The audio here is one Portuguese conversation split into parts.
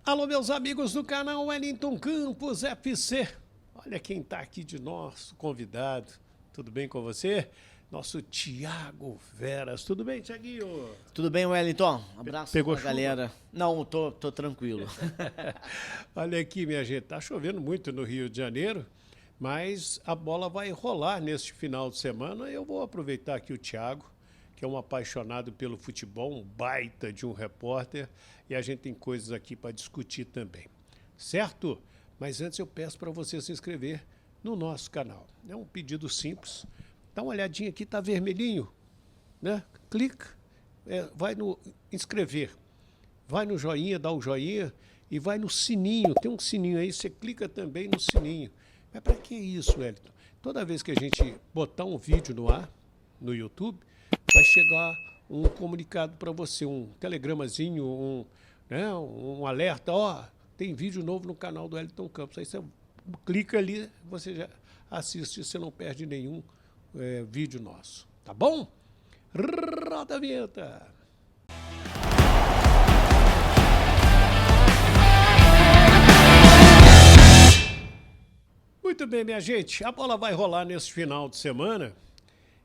Alô, meus amigos do canal Wellington Campos FC. Olha quem está aqui de nosso convidado. Tudo bem com você? Nosso Thiago Veras. Tudo bem, Thiaguinho? Tudo bem, Wellington? Abraço Pegou pra galera. Não, tô tranquilo. Olha aqui, minha gente. Tá chovendo muito no Rio de Janeiro, mas a bola vai rolar neste final de semana. Eu vou aproveitar aqui o Thiago, que é um apaixonado pelo futebol, um baita de um repórter, e a gente tem coisas aqui para discutir também. Certo? Mas antes eu peço para você se inscrever no nosso canal. É um pedido simples. Dá uma olhadinha aqui, tá vermelhinho, né? Clica, vai no inscrever, vai no joinha, dá o joinha e vai no sininho. Tem um sininho aí, você clica também no sininho. Mas para que isso, Wellington? Toda vez que a gente botar um vídeo no ar, no YouTube, vai chegar um comunicado para você, um telegramazinho, um alerta, ó, tem vídeo novo no canal do Wellington Campos. Aí você clica ali, você já assiste, você não perde nenhum vídeo nosso. Tá bom? Roda a vinheta! Muito bem, minha gente, a bola vai rolar nesse final de semana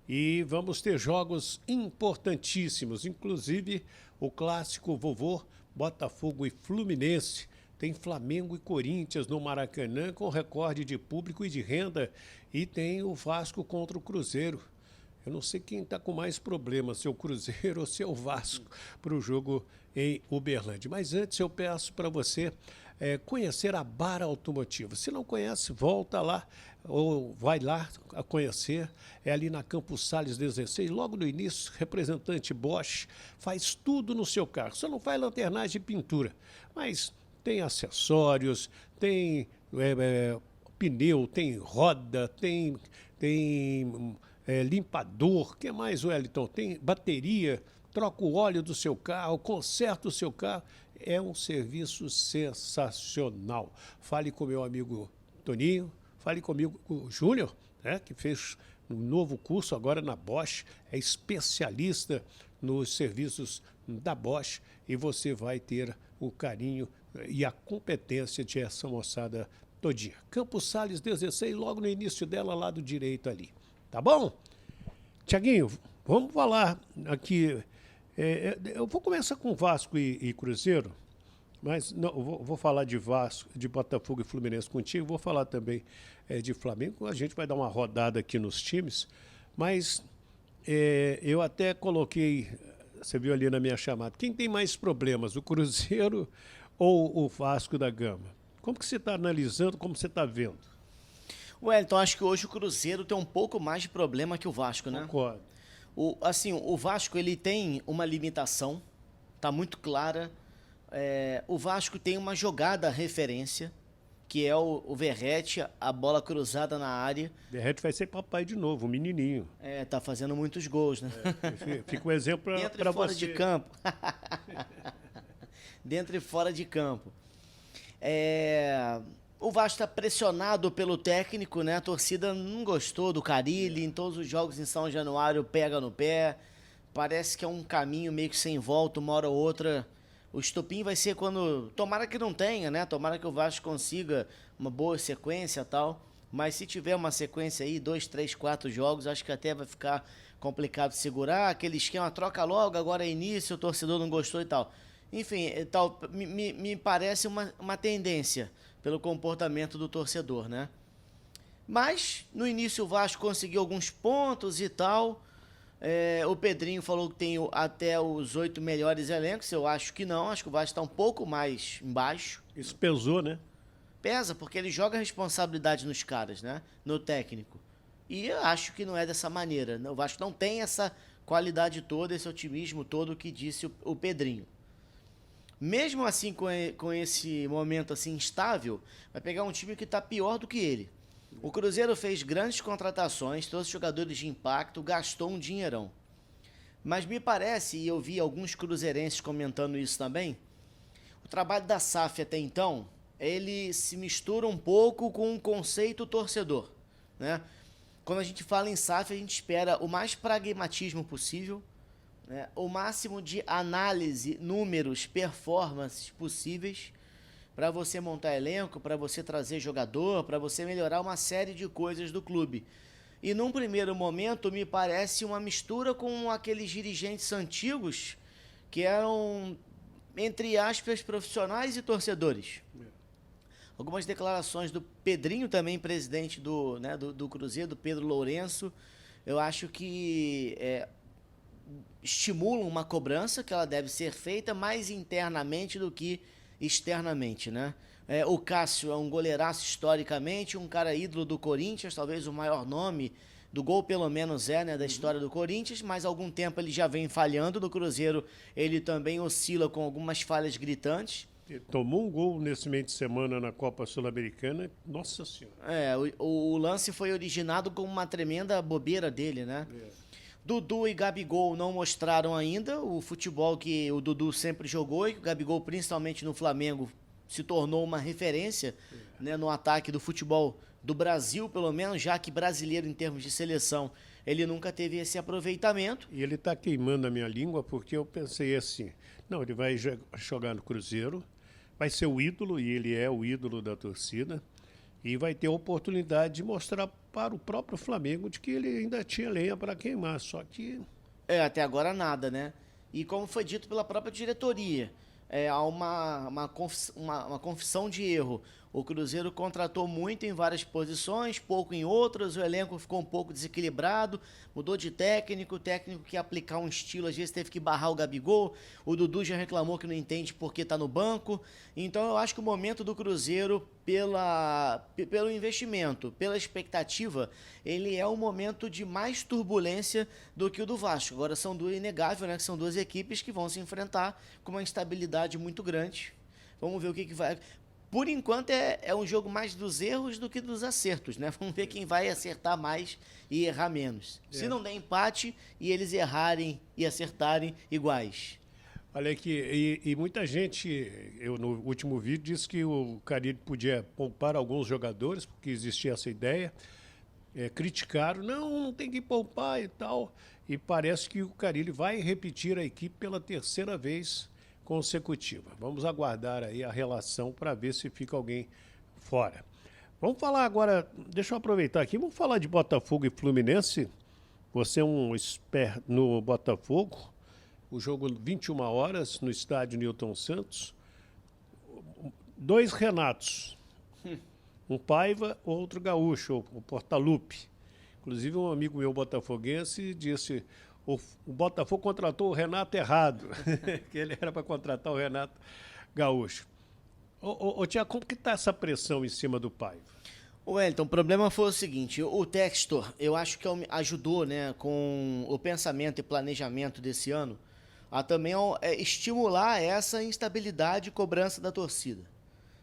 e vamos ter jogos importantíssimos, inclusive o clássico vovô Botafogo e Fluminense. Tem Flamengo e Corinthians no Maracanã com recorde de público e de renda. E tem o Vasco contra o Cruzeiro. Eu não sei quem está com mais problema, se é o Cruzeiro ou se é o Vasco, para o jogo em Uberlândia. Mas antes eu peço para você conhecer a Bar Automotiva. Se não conhece, volta lá ou vai lá a conhecer. É ali na Campos Sales 16, logo no início, representante Bosch, faz tudo no seu carro. Só não faz lanternagem e pintura, mas tem acessórios, tem pneu, tem roda, tem limpador, o que mais, Wellington? Tem bateria, troca o óleo do seu carro, conserta o seu carro. É um serviço sensacional. Fale com meu amigo Toninho, fale comigo, o Júnior, né, que fez um novo curso agora na Bosch, é especialista nos serviços da Bosch e você vai ter o carinho e a competência de essa moçada todinha. Campos Sales 16, logo no início dela, lado direito ali. Tá bom? Tiaguinho, vamos falar aqui. Eu vou começar com Vasco e Cruzeiro, mas não, vou falar de Vasco, de Botafogo e Fluminense contigo, vou falar também de Flamengo. A gente vai dar uma rodada aqui nos times, mas eu até coloquei, você viu ali na minha chamada, quem tem mais problemas, o Cruzeiro ou o Vasco da Gama? Como que você está analisando, como você está vendo? Wellington, acho que hoje o Cruzeiro tem um pouco mais de problema que o Vasco, né? Concordo. O Vasco ele tem uma limitação, tá muito clara. O Vasco tem uma jogada referência, que é o Verratti, a bola cruzada na área. Verratti vai ser papai de novo, o menininho. Tá fazendo muitos gols, né? Fica um exemplo para você. Dentro e fora de campo. Dentro e fora de campo. O Vasco está pressionado pelo técnico, né? A torcida não gostou do Carille, em todos os jogos em São Januário pega no pé. Parece que é um caminho meio que sem volta, uma hora ou outra. O estopim vai ser quando... Tomara que não tenha, né? Tomara que o Vasco consiga uma boa sequência e tal. Mas se tiver uma sequência aí, 2, 3, 4 jogos, acho que até vai ficar complicado segurar. Aquele esquema, troca logo, agora é início, o torcedor não gostou e tal. Enfim, me parece uma tendência pelo comportamento do torcedor, né? Mas, no início o Vasco conseguiu alguns pontos e tal. O Pedrinho falou que tem até os 8 melhores elencos. Eu acho que não, acho que o Vasco está um pouco mais embaixo. Isso pesou, né? Pesa, porque ele joga a responsabilidade nos caras, né? No técnico. E eu acho que não é dessa maneira. O Vasco não tem essa qualidade toda, esse otimismo todo que disse o Pedrinho. Mesmo assim, com esse momento assim instável, vai pegar um time que está pior do que ele. O Cruzeiro fez grandes contratações, trouxe jogadores de impacto, gastou um dinheirão. Mas me parece, e eu vi alguns cruzeirenses comentando isso também, o trabalho da SAF até então, ele se mistura um pouco com o conceito torcedor, né? Quando a gente fala em SAF, a gente espera o mais pragmatismo possível, né? O máximo de análise, números, performances possíveis para você montar elenco, para você trazer jogador, para você melhorar uma série de coisas do clube. E num primeiro momento me parece uma mistura com aqueles dirigentes antigos que eram, entre aspas, profissionais e torcedores. Algumas declarações do Pedrinho, também presidente do Cruzeiro, do Pedro Lourenço, eu acho que estimulam uma cobrança que ela deve ser feita mais internamente do que externamente, né? O Cássio é um goleiraço historicamente, um cara ídolo do Corinthians, talvez o maior nome do gol, pelo menos né, da história do Corinthians, mas há algum tempo ele já vem falhando. No Cruzeiro ele também oscila com algumas falhas gritantes. Ele tomou um gol nesse meio de semana na Copa Sul-Americana, nossa senhora. O lance foi originado com uma tremenda bobeira dele, né? Dudu e Gabigol não mostraram ainda o futebol que o Dudu sempre jogou e que o Gabigol, principalmente no Flamengo, se tornou uma referência né, no ataque do futebol do Brasil, pelo menos, já que brasileiro em termos de seleção, ele nunca teve esse aproveitamento. E ele está queimando a minha língua porque eu pensei assim, não, ele vai jogar no Cruzeiro, vai ser o ídolo, e ele é o ídolo da torcida, e vai ter a oportunidade de mostrar para o próprio Flamengo de que ele ainda tinha lenha para queimar, só que... Até agora nada, né? E como foi dito pela própria diretoria, há uma confissão de erro. O Cruzeiro contratou muito em várias posições, pouco em outras, o elenco ficou um pouco desequilibrado, mudou de técnico, o técnico que ia aplicar um estilo, às vezes teve que barrar o Gabigol, o Dudu já reclamou que não entende porque está no banco. Então eu acho que o momento do Cruzeiro, pelo investimento, pela expectativa, ele é um momento de mais turbulência do que o do Vasco. Agora são duas, inegável, né, que são duas equipes que vão se enfrentar com uma instabilidade muito grande. Vamos ver o que vai... Por enquanto é um jogo mais dos erros do que dos acertos, né? Vamos ver quem vai acertar mais e errar menos. Se não der empate e eles errarem e acertarem iguais. Olha aqui, e muita gente, eu no último vídeo, disse que o Carille podia poupar alguns jogadores, porque existia essa ideia. Criticaram, não tem que poupar e tal. E parece que o Carille vai repetir a equipe pela terceira vez consecutiva. Vamos aguardar aí a relação para ver se fica alguém fora. Vamos falar agora, deixa eu aproveitar aqui, vamos falar de Botafogo e Fluminense. Você é um expert no Botafogo. O jogo 21 horas no estádio Newton Santos. Dois Renatos. Um Paiva, outro Gaúcho, o Portaluppi. Inclusive um amigo meu botafoguense disse... O Botafogo contratou o Renato errado, que ele era para contratar o Renato Gaúcho. Tiago, como que está essa pressão em cima do Paiva? Wellington, o problema foi o seguinte, o Textor, eu acho que ajudou né, com o pensamento e planejamento desse ano a também estimular essa instabilidade e cobrança da torcida.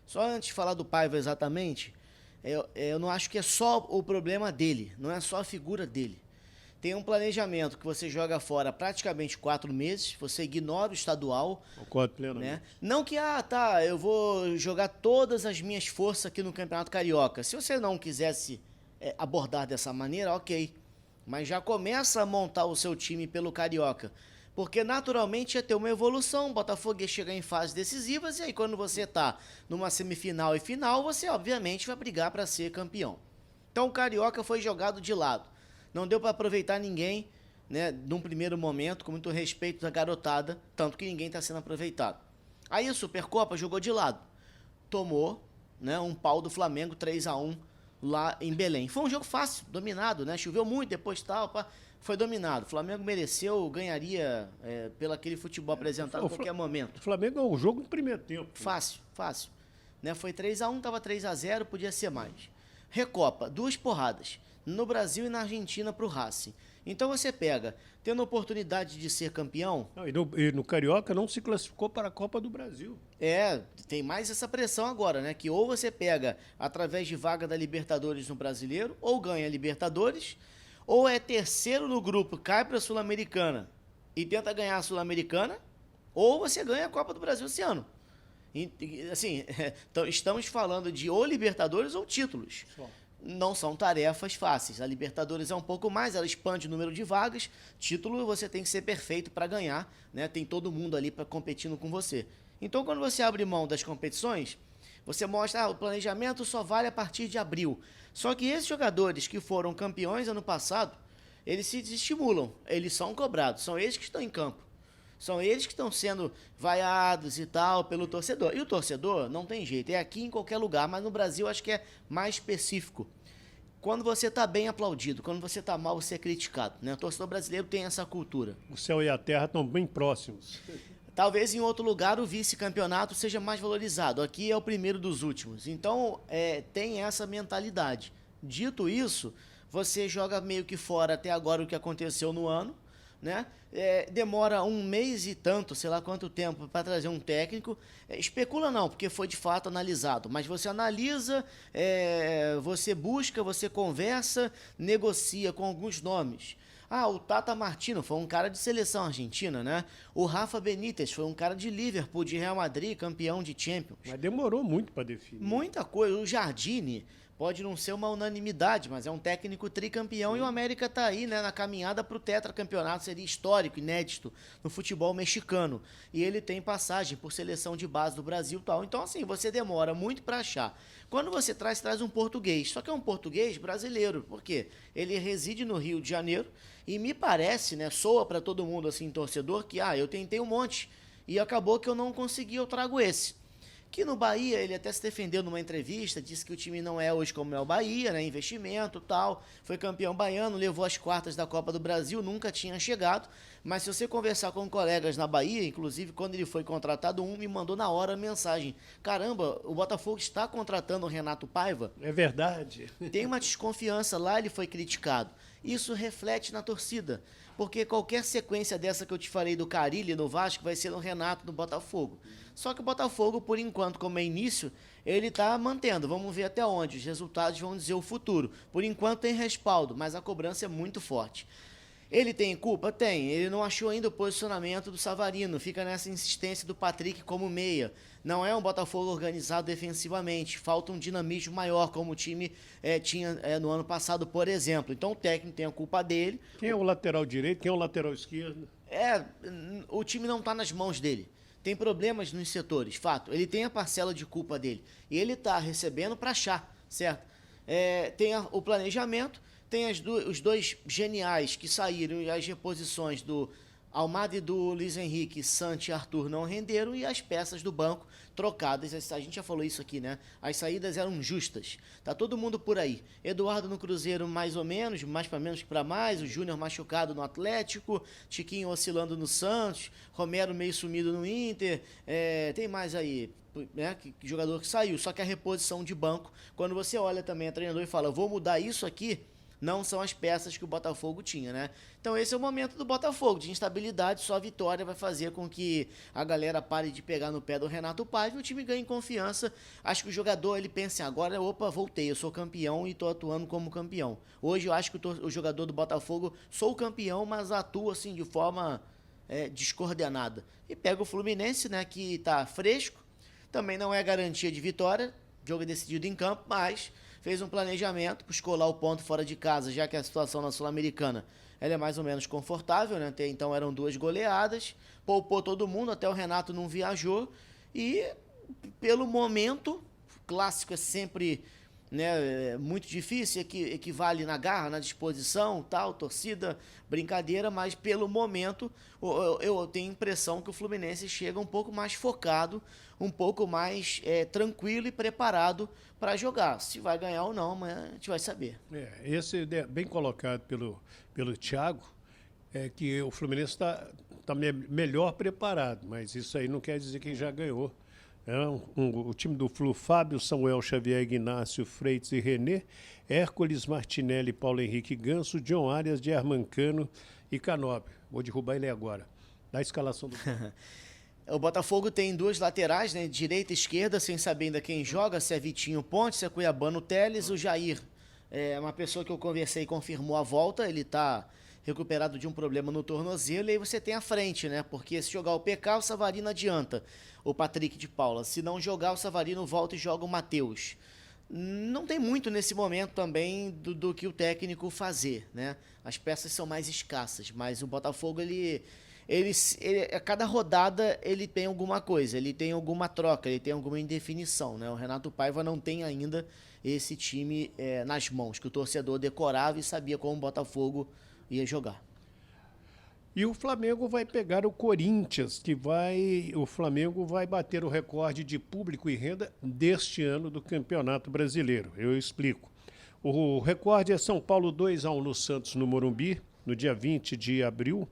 Só antes de falar do Paiva exatamente, eu não acho que é só o problema dele, não é só a figura dele. Tem um planejamento que você joga fora praticamente 4 meses, você ignora o estadual. Concordo plenamente. Né? Não que, eu vou jogar todas as minhas forças aqui no Campeonato Carioca. Se você não quisesse abordar dessa maneira, ok. Mas já começa a montar o seu time pelo Carioca. Porque naturalmente ia ter uma evolução, o Botafogo ia chegar em fases decisivas, e aí quando você está numa semifinal e final, você obviamente vai brigar para ser campeão. Então o Carioca foi jogado de lado. Não deu para aproveitar ninguém, né, num primeiro momento, com muito respeito da garotada, tanto que ninguém está sendo aproveitado. Aí a Supercopa jogou de lado. Tomou né, um pau do Flamengo 3-1 lá em Belém. Foi um jogo fácil, dominado, né? Choveu muito, depois foi dominado. O Flamengo mereceu, ganharia pelo aquele futebol apresentado a qualquer momento. O Flamengo é um jogo no primeiro tempo. Fácil. Né, foi 3-1, estava 3-0, podia ser mais. Recopa, 2 porradas. No Brasil e na Argentina para o Racing. Então você pega, tendo a oportunidade de ser campeão... Não, e no Carioca não se classificou para a Copa do Brasil. Tem mais essa pressão agora, né? Que ou você pega através de vaga da Libertadores no Brasileiro, ou ganha a Libertadores, ou é terceiro no grupo, cai para a Sul-Americana e tenta ganhar a Sul-Americana, ou você ganha a Copa do Brasil esse ano. Assim, então estamos falando de ou Libertadores ou títulos. Não são tarefas fáceis. A Libertadores é um pouco mais, ela expande o número de vagas. Título você tem que ser perfeito para ganhar, né? Tem todo mundo ali para competindo com você. Então, quando você abre mão das competições, Você mostra, o planejamento só vale a partir de abril. Só que esses jogadores que foram campeões ano passado, eles se desestimulam, eles são cobrados, são eles que estão em campo. São eles que estão sendo vaiados e tal pelo torcedor. E o torcedor não tem jeito, é aqui em qualquer lugar, mas no Brasil acho que é mais específico. Quando você está bem aplaudido, quando você está mal, você é criticado, né? O torcedor brasileiro tem essa cultura. O céu e a terra estão bem próximos. Talvez em outro lugar o vice-campeonato seja mais valorizado. Aqui é o primeiro dos últimos. Então, tem essa mentalidade. Dito isso, você joga meio que fora até agora o que aconteceu no ano, né? Demora um mês e tanto, sei lá quanto tempo, para trazer um técnico. Especula não, porque foi de fato analisado, mas você analisa, você busca, você conversa, negocia com alguns nomes. O Tata Martino foi um cara de seleção argentina, né? O Rafa Benítez foi um cara de Liverpool, de Real Madrid, campeão de Champions. Mas demorou muito para definir. Muita coisa. O Jardine pode não ser uma unanimidade, mas é um técnico tricampeão. Sim. E o América está aí, né, na caminhada para o tetracampeonato, seria histórico, inédito no futebol mexicano. E ele tem passagem por seleção de base do Brasil e tal. Então, assim, você demora muito para achar. Quando você traz um português, só que é um português brasileiro. Por quê? Ele reside no Rio de Janeiro e me parece, né, soa para todo mundo, assim, torcedor, que, eu tentei um monte e acabou que eu não consegui, eu trago esse. Que no Bahia, ele até se defendeu numa entrevista, disse que o time não é hoje como é o Bahia, né? Investimento e tal. Foi campeão baiano, levou as quartas da Copa do Brasil, nunca tinha chegado. Mas se você conversar com colegas na Bahia, inclusive quando ele foi contratado, me mandou na hora a mensagem: caramba, o Botafogo está contratando o Renato Paiva. É verdade. Tem uma desconfiança lá, ele foi criticado. Isso reflete na torcida. Porque qualquer sequência dessa que eu te falei do Carille no Vasco vai ser no Renato no Botafogo. Só que o Botafogo, por enquanto, como é início, ele está mantendo. Vamos ver até onde. Os resultados vão dizer o futuro. Por enquanto tem respaldo, mas a cobrança é muito forte. Ele tem culpa? Tem. Ele não achou ainda o posicionamento do Savarino. Fica nessa insistência do Patrick como meia. Não é um Botafogo organizado defensivamente. Falta um dinamismo maior, como o time tinha no ano passado, por exemplo. Então o técnico tem a culpa dele. Quem é o lateral direito? Quem é o lateral esquerdo? O time não está nas mãos dele. Tem problemas nos setores, fato. Ele tem a parcela de culpa dele. E ele está recebendo para achar, certo? Tem o planejamento. Tem os dois geniais que saíram e as reposições do Almada e do Luiz Henrique, Santi e Arthur não renderam e as peças do banco trocadas. A gente já falou isso aqui, né? As saídas eram justas. Tá todo mundo por aí. Eduardo no Cruzeiro mais ou menos, mais para menos que para mais. O Júnior machucado no Atlético. Chiquinho oscilando no Santos. Romero meio sumido no Inter. Tem mais aí, né? Que jogador que saiu. Só que a reposição de banco, quando você olha também a treinador e fala, vou mudar isso aqui, não são as peças que o Botafogo tinha, né? Então esse é o momento do Botafogo, de instabilidade, só a vitória vai fazer com que a galera pare de pegar no pé do Renato Paiva e o time ganhe confiança. Acho que o jogador, ele pensa agora, opa, voltei, eu sou campeão e tô atuando como campeão. Hoje eu acho que o jogador do Botafogo, sou campeão, mas atua assim de forma descoordenada. E pega o Fluminense, né, que tá fresco, também não é garantia de vitória, jogo é decidido em campo, mas fez um planejamento, buscou lá o ponto fora de casa, já que a situação na Sul-Americana ela é mais ou menos confortável, né? Até então eram 2 goleadas, poupou todo mundo, até o Renato não viajou e pelo momento, clássico é sempre, né, muito difícil, equivale na garra, na disposição, tal, torcida, brincadeira, mas pelo momento eu tenho a impressão que o Fluminense chega um pouco mais focado, um pouco mais tranquilo e preparado para jogar. Se vai ganhar ou não, mas a gente vai saber. Esse bem colocado pelo Thiago, que o Fluminense está melhor preparado, mas isso aí não quer dizer que já ganhou. O time do Flu, Fábio, Samuel Xavier, Ignácio, Freitas e Renê, Hércules, Martinelli, Paulo Henrique Ganso, John Arias, Germancano e Canóbio. Vou derrubar ele agora. Da escalação do O Botafogo tem 2 laterais, né? Direita e esquerda, sem saber ainda quem joga, se é Vitinho Ponte, se é Cuiabano Teles, o Jair. Uma pessoa que eu conversei confirmou a volta, ele está recuperado de um problema no tornozelo, e aí você tem a frente, né? Porque se jogar o PK, o Savarino adianta, o Patrick de Paula. Se não jogar, o Savarino volta e joga o Matheus. Não tem muito nesse momento também do que o técnico fazer, né? As peças são mais escassas, mas o Botafogo, ele A cada rodada ele tem alguma coisa, ele tem alguma troca, ele tem alguma indefinição, né? O Renato Paiva não tem ainda esse time nas mãos, que o torcedor decorava e sabia como o Botafogo ia jogar. E o Flamengo vai pegar o Corinthians, o Flamengo vai bater o recorde de público e renda deste ano do Campeonato Brasileiro. Eu explico. O recorde é São Paulo 2-1 no Santos, no Morumbi, no dia 20 de abril,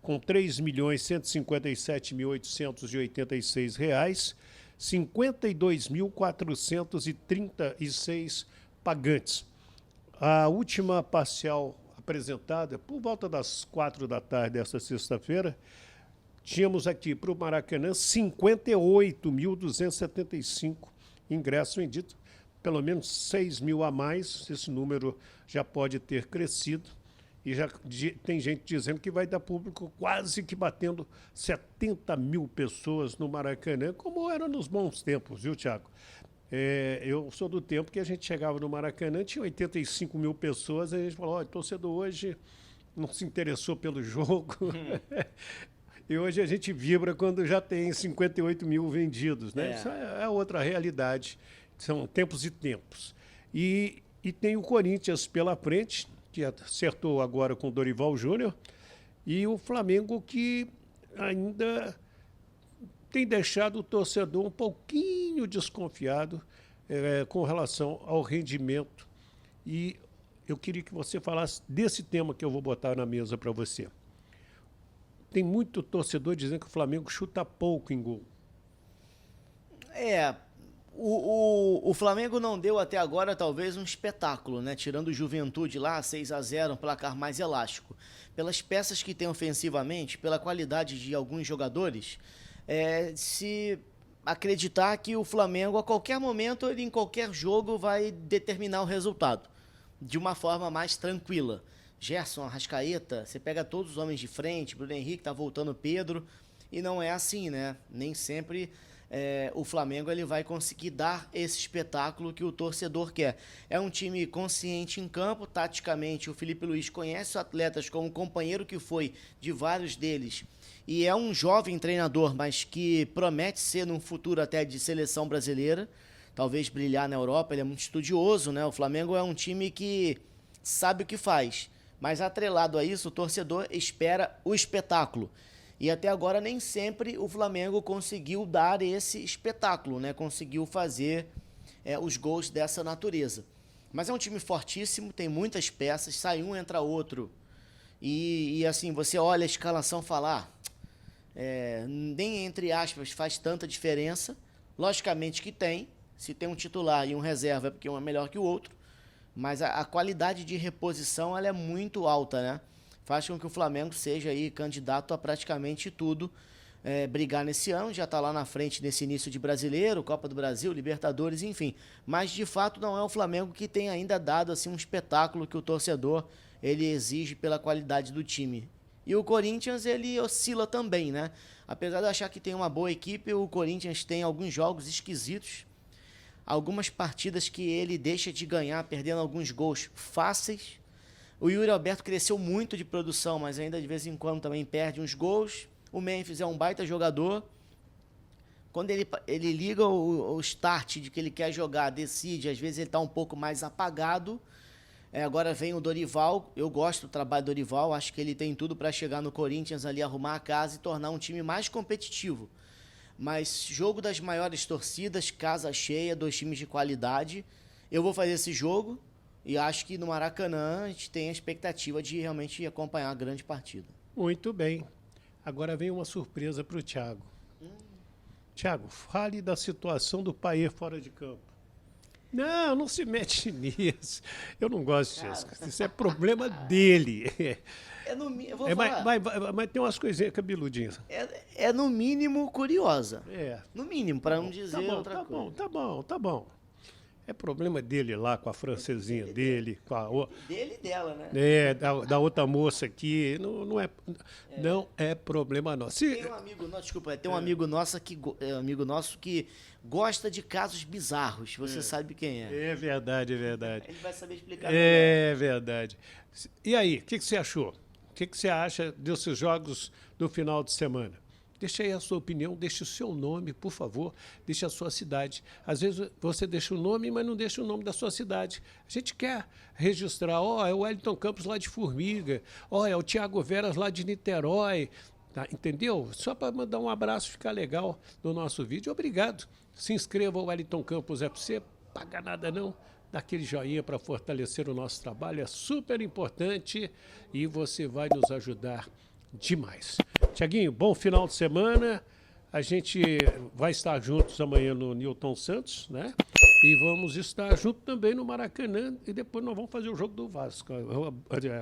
com R$ 3.157.886, 52.436 pagantes. A última parcial apresentada por volta das 4 da tarde desta sexta-feira, tínhamos aqui para o Maracanã 58.275 ingressos vendidos, pelo menos 6 mil a mais. Esse número já pode ter crescido. E já tem gente dizendo que vai dar público quase que batendo 70 mil pessoas no Maracanã, como era nos bons tempos, viu, Thiago? Eu sou do tempo que a gente chegava no Maracanã, tinha 85 mil pessoas, e a gente falou, olha, o torcedor hoje não se interessou pelo jogo. E hoje a gente vibra quando já tem 58 mil vendidos, né? Isso é outra realidade, são tempos e tempos. E tem o Corinthians pela frente, que acertou agora com o Dorival Júnior, e o Flamengo, que ainda tem deixado o torcedor um pouquinho desconfiado com relação ao rendimento. E eu queria que você falasse desse tema que eu vou botar na mesa para você. Tem muito torcedor dizendo que o Flamengo chuta pouco em gol. O Flamengo não deu até agora talvez um espetáculo, né? Tirando o Juventude lá, 6-0, um placar mais elástico. Pelas peças que tem ofensivamente, pela qualidade de alguns jogadores, se acreditar que o Flamengo, a qualquer momento, ele em qualquer jogo vai determinar o resultado de uma forma mais tranquila. Gerson, Arrascaeta, você pega todos os homens de frente, Bruno Henrique, tá voltando Pedro, e não é assim, né? Nem sempre o Flamengo ele vai conseguir dar esse espetáculo que o torcedor quer. É um time consciente em campo, taticamente o Felipe Luiz conhece os atletas como companheiro que foi de vários deles, e é um jovem treinador, mas que promete ser num futuro até de seleção brasileira, talvez brilhar na Europa. Ele é muito estudioso, né? O Flamengo é um time que sabe o que faz, mas atrelado a isso, o torcedor espera o espetáculo. E até agora nem sempre o Flamengo conseguiu dar esse espetáculo, né? Conseguiu fazer os gols dessa natureza. Mas é um time fortíssimo, tem muitas peças, sai um, entra outro. E assim, você olha a escalação e fala, nem entre aspas faz tanta diferença. Logicamente que tem, se tem um titular e um reserva é porque um é melhor que o outro. Mas a qualidade de reposição ela é muito alta, né? Faz com que o Flamengo seja aí candidato a praticamente tudo, brigar nesse ano, já está lá na frente nesse início de Brasileiro, Copa do Brasil, Libertadores, enfim. Mas, de fato, não é o Flamengo que tem ainda dado assim, um espetáculo que o torcedor ele exige pela qualidade do time. E o Corinthians, ele oscila também, né? Apesar de eu achar que tem uma boa equipe, o Corinthians tem alguns jogos esquisitos, algumas partidas que ele deixa de ganhar, perdendo alguns gols fáceis. O Yuri Alberto cresceu muito de produção, mas ainda de vez em quando também perde uns gols. O Memphis é um baita jogador. Quando ele liga o start de que ele quer jogar, decide, às vezes ele está um pouco mais apagado. Agora vem o Dorival, eu gosto do trabalho do Dorival, acho que ele tem tudo para chegar no Corinthians ali, arrumar a casa e tornar um time mais competitivo. Mas jogo das maiores torcidas, casa cheia, 2 times de qualidade. Eu vou fazer esse jogo. E acho que no Maracanã a gente tem a expectativa de realmente acompanhar a grande partida. Muito bem. Agora vem uma surpresa para o Thiago. Thiago, fale da situação do Payet fora de campo. Não se mete nisso. Eu não gosto disso. Isso é problema dele. Eu vou falar. Mas tem umas coisinhas cabeludinhas. É no mínimo curiosa. No mínimo, para não dizer outra coisa. Tá bom. É problema dele lá com a francesinha dele, com a dele e dela, né? Da outra moça aqui, não é problema nosso. Tem um amigo nosso, desculpa, tem um amigo nosso que gosta de casos bizarros. Você sabe quem é? É verdade. Ele vai saber explicar. É verdade. E aí, o que você achou? O que você acha desses jogos do final de semana? Deixa aí a sua opinião, deixe o seu nome, por favor, deixe a sua cidade. Às vezes você deixa o nome, mas não deixa o nome da sua cidade. A gente quer registrar, é o Wellington Campos lá de Formiga, é o Thiago Veras lá de Niterói, tá? Entendeu? Só para mandar um abraço, ficar legal no nosso vídeo. Obrigado. Se inscreva ao Wellington Campos FC, paga nada não. Dá aquele joinha para fortalecer o nosso trabalho, é super importante e você vai nos ajudar demais. Tiaguinho, bom final de semana. A gente vai estar juntos amanhã no Newton Santos, né? E vamos estar juntos também no Maracanã e depois nós vamos fazer o jogo do Vasco,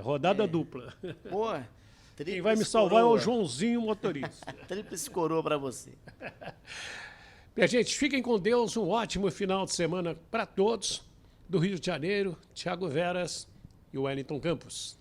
rodada dupla. Pô, quem vai me salvar é o Joãozinho, motorista. Tríplice coroa para você. Minha gente, fiquem com Deus, um ótimo final de semana para todos. Do Rio de Janeiro, Thiago Veras e o Wellington Campos.